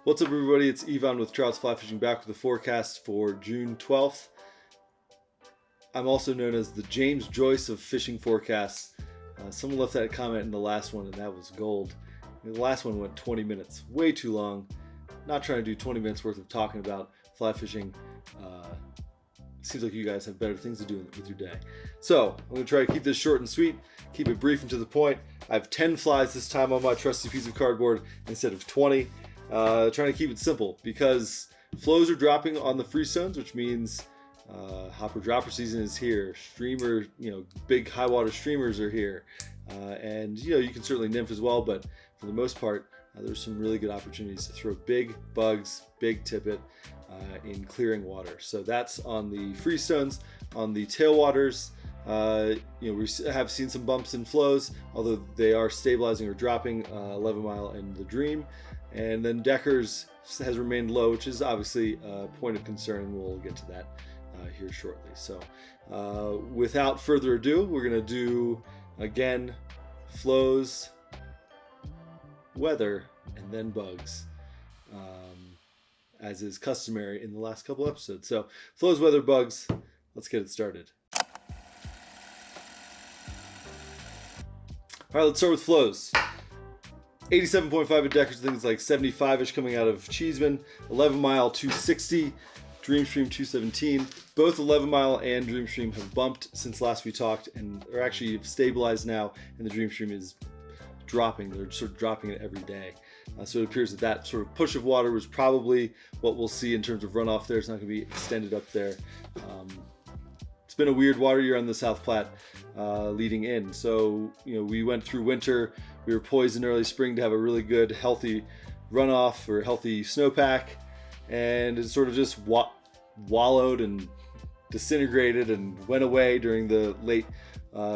What's up, everybody? It's Ivan with Trouts Fly Fishing, back with the forecast for June 12th. I'm also known as the James Joyce of fishing forecasts. Someone left that comment in the last one, and that was gold. The last one went 20 minutes, way too long. Not trying to do 20 minutes worth of talking about fly fishing. Seems like you guys have better things to do with your day. So I'm going to try to keep this short and sweet, keep it brief and to the point. I have 10 flies this time on my trusty piece of cardboard instead of 20. Trying to keep it simple because flows are dropping on the freestones, which means hopper dropper season is here. Streamer, big high water streamers are here, and you can certainly nymph as well. But for the most part, there's some really good opportunities to throw big bugs, big tippet in clearing water. So that's on the freestones. On the tailwaters, we have seen some bumps in flows, although they are stabilizing or dropping. 11 Mile and the Dream. And then Deckers has remained low, which is obviously a point of concern. We'll get to that here shortly. So without further ado, we're going to do, again, flows, weather, and then bugs, as is customary in the last couple episodes. So flows, weather, bugs, let's get it started. All right, let's start with flows. 87.5 at Deckers, I think it's like 75-ish coming out of Cheesman. 11 Mile 260, Dreamstream 217. Both 11 Mile and Dreamstream have bumped since last we talked and are actually stabilized now, and the Dreamstream is dropping. They're sort of dropping it every day. So it appears that sort of push of water was probably what we'll see in terms of runoff there. It's not going to be extended up there. It's been a weird water year on the South Platte leading in. So, we went through winter. We were poised in early spring to have a really good, healthy runoff or healthy snowpack. And it sort of just wallowed and disintegrated and went away during the late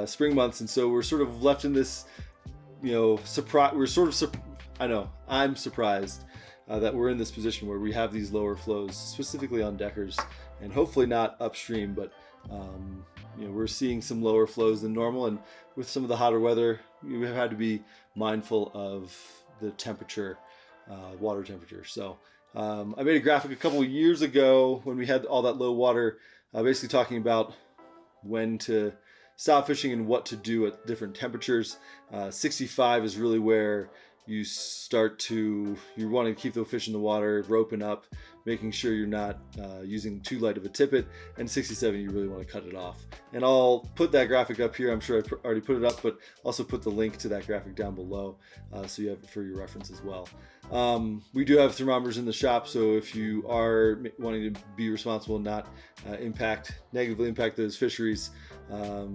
spring months. And so we're sort of left in this, surprise. I'm surprised that we're in this position where we have these lower flows, specifically on Deckers, and hopefully not upstream, but we're seeing some lower flows than normal, and with some of the hotter weather, we have had to be mindful of the temperature, water temperature. So I made a graphic a couple of years ago when we had all that low water, basically talking about when to stop fishing and what to do at different temperatures. 65 is really where you want to keep the fish in the water, roping up, making sure you're not using too light of a tippet, and 67 you really want to cut it off. And I'll put that graphic up here. I'm sure I already put it up, but also put the link to that graphic down below so you have it for your reference as well. We do have thermometers in the shop, so if you are wanting to be responsible and not negatively impact those fisheries, our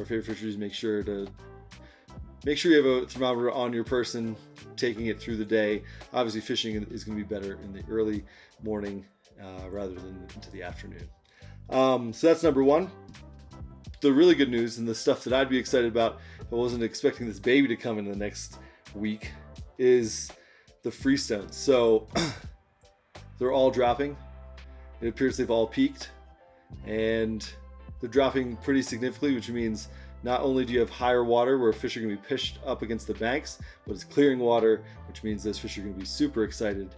favorite fisheries, make sure you have a thermometer on your person, taking it through the day. Obviously, fishing is going to be better in the early morning rather than into the afternoon. So that's number one. The really good news, and the stuff that I'd be excited about if I wasn't expecting this baby to come in the next week, is the freestones. So they're all dropping. It appears they've all peaked, and they're dropping pretty significantly, which means not only do you have higher water where fish are going to be pushed up against the banks, but it's clearing water, which means those fish are going to be super excited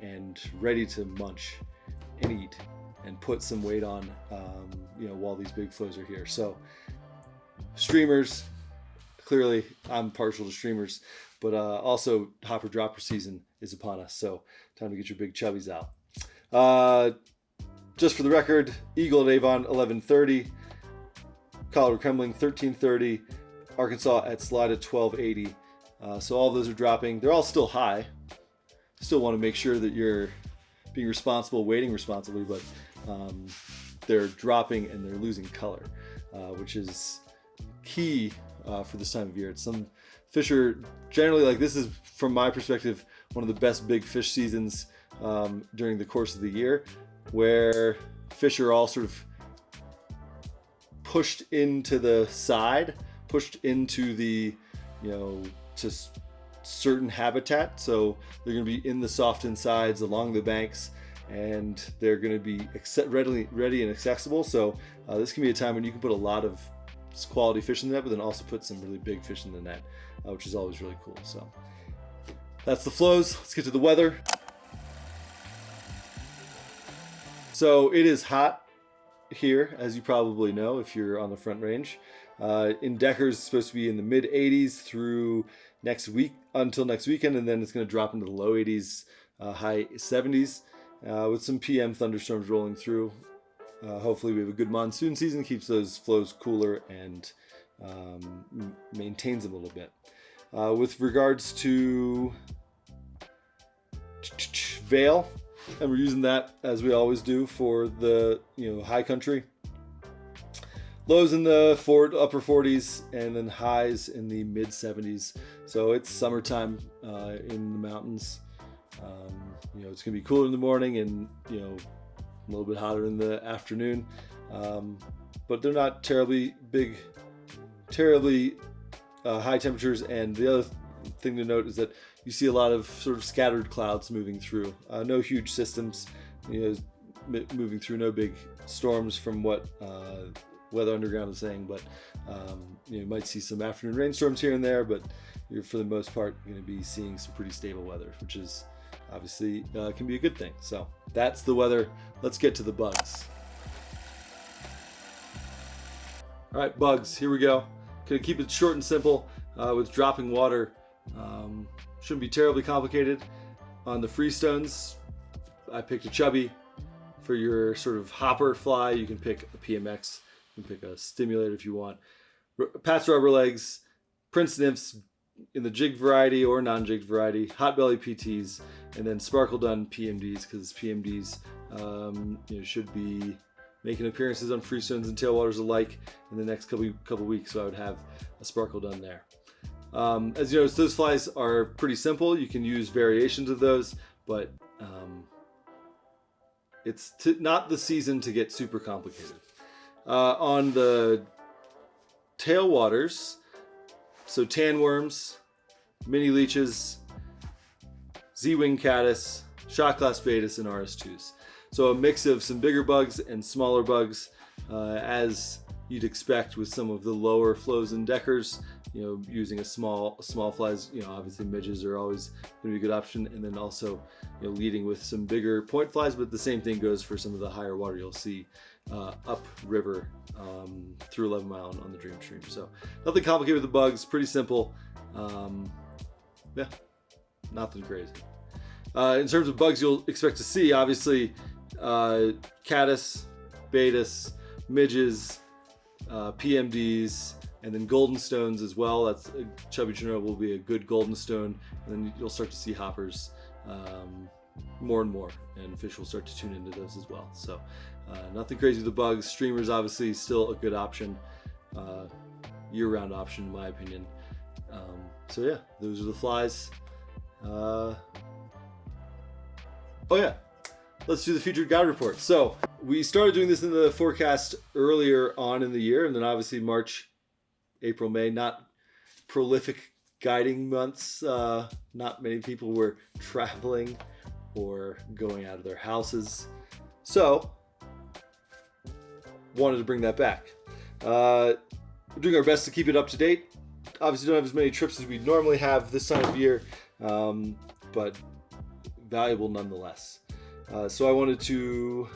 and ready to munch and eat and put some weight on, while these big flows are here. So streamers, clearly I'm partial to streamers, but also hopper dropper season is upon us. So time to get your big chubbies out. Just for the record, Eagle at Avon 11:30. Colorado Kremling 1330, Arkansas at Slide at 1280. So all those are dropping. They're all still high. Still want to make sure that you're being responsible, wading responsibly, but they're dropping and they're losing color, which is key for this time of year. Some fish are generally, this is, from my perspective, one of the best big fish seasons during the course of the year, where fish are all sort of pushed into the side, pushed into the, to certain habitat. So they're going to be in the soft insides along the banks, and they're going to be ready and accessible. So this can be a time when you can put a lot of quality fish in the net, but then also put some really big fish in the net, which is always really cool. So That's the flows. Let's get to the weather. So it is hot here, as you probably know if you're on the Front Range. In Deckers, it's supposed to be in the mid 80s through next week until next weekend, and then it's going to drop into the low 80s, high 70s, with some PM thunderstorms rolling through. Hopefully we have a good monsoon season, keeps those flows cooler and maintains them a little bit. With regards to veil, and we're using that as we always do for the high country. Lows in the upper 40s and then highs in the mid 70s. So it's summertime in the mountains. It's gonna be cooler in the morning and a little bit hotter in the afternoon, but they're not terribly high temperatures. And the other thing to note is that you see a lot of sort of scattered clouds moving through. No huge systems, moving through. No big storms from what Weather Underground is saying, but you might see some afternoon rainstorms here and there. But you're for the most part going to be seeing some pretty stable weather, which is obviously can be a good thing. So that's the weather. Let's get to the bugs. All right, bugs. Here we go. Gonna keep it short and simple with dropping water. Shouldn't be terribly complicated. On the freestones, I picked a chubby. For your sort of hopper fly, you can pick a PMX. You can pick a stimulator if you want. Pat's rubber legs, Prince nymphs in the jigged variety or non-jigged variety, hot belly PTs, and then sparkle done PMDs, because PMDs should be making appearances on freestones and tailwaters alike in the next couple weeks. So I would have a sparkle done there. As you notice, those flies are pretty simple. You can use variations of those, but it's not the season to get super complicated. On the tailwaters, so tanworms, mini leeches, Z-wing caddis, shot glass betas, and RS2s. So a mix of some bigger bugs and smaller bugs, as you'd expect with some of the lower flows in Deckers. Using a small flies. Obviously midges are always going to be a good option, and then also leading with some bigger point flies. But the same thing goes for some of the higher water you'll see up river through 11 Mile on the Dream Stream. So nothing complicated with the bugs. Pretty simple. Yeah, nothing crazy. In terms of bugs you'll expect to see, obviously caddis, betas, midges, PMDs, and then golden stones as well. That's chubby Chinook will be a good golden stone, and then you'll start to see hoppers more and more, and fish will start to tune into those as well. So nothing crazy with the bugs. Streamers obviously still a good option, year-round option in my opinion. So yeah, those are the flies. Oh yeah, let's do the featured guide report. So we started doing this in the forecast earlier on in the year, and then obviously March, April, May, not prolific guiding months. Not many people were traveling or going out of their houses. So, wanted to bring that back. We're doing our best to keep it up to date. Obviously don't have as many trips as we normally have this time of year, but valuable nonetheless. So I wanted to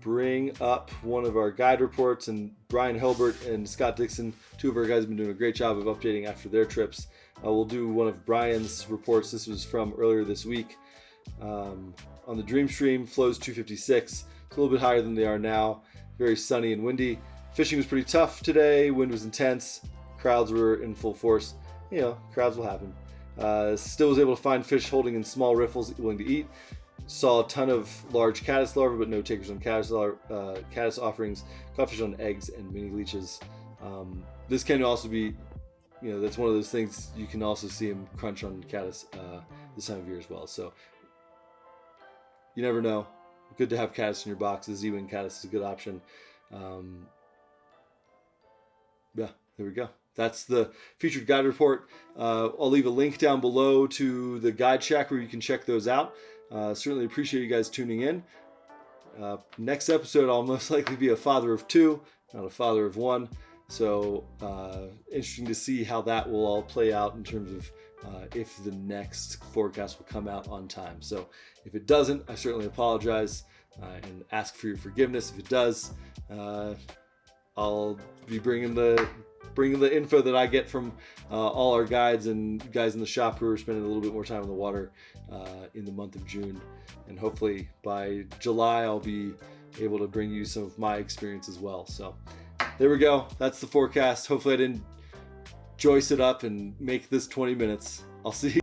bring up one of our guide reports, and Brian Hilbert and Scott Dixon, two of our guys, have been doing a great job of updating after their trips. We'll do one of Brian's reports. This was from earlier this week. On the Dream Stream, flows 256. It's a little bit higher than they are now. Very sunny and windy. Fishing was pretty tough today. Wind was intense. Crowds were in full force. Crowds will happen. Still was able to find fish holding in small riffles willing to eat. Saw a ton of large caddis larvae, but no takers on caddis offerings. Caught fish on eggs and mini leeches. This can also be, that's one of those things you can also see them crunch on caddis this time of year as well. So you never know. Good to have caddis in your box. The Z-wing caddis is a good option. Yeah, there we go. That's the featured guide report. I'll leave a link down below to the guide shack where you can check those out. Certainly appreciate you guys tuning in. Next episode, I'll most likely be a father of two, not a father of one. So interesting to see how that will all play out in terms of if the next forecast will come out on time. So if it doesn't, I certainly apologize and ask for your forgiveness. If it does, I'll be bringing the info that I get from all our guides and guys in the shop who are spending a little bit more time in the water in the month of June. And hopefully by July, I'll be able to bring you some of my experience as well. So there we go. That's the forecast. Hopefully I didn't joyce it up and make this 20 minutes. I'll see you.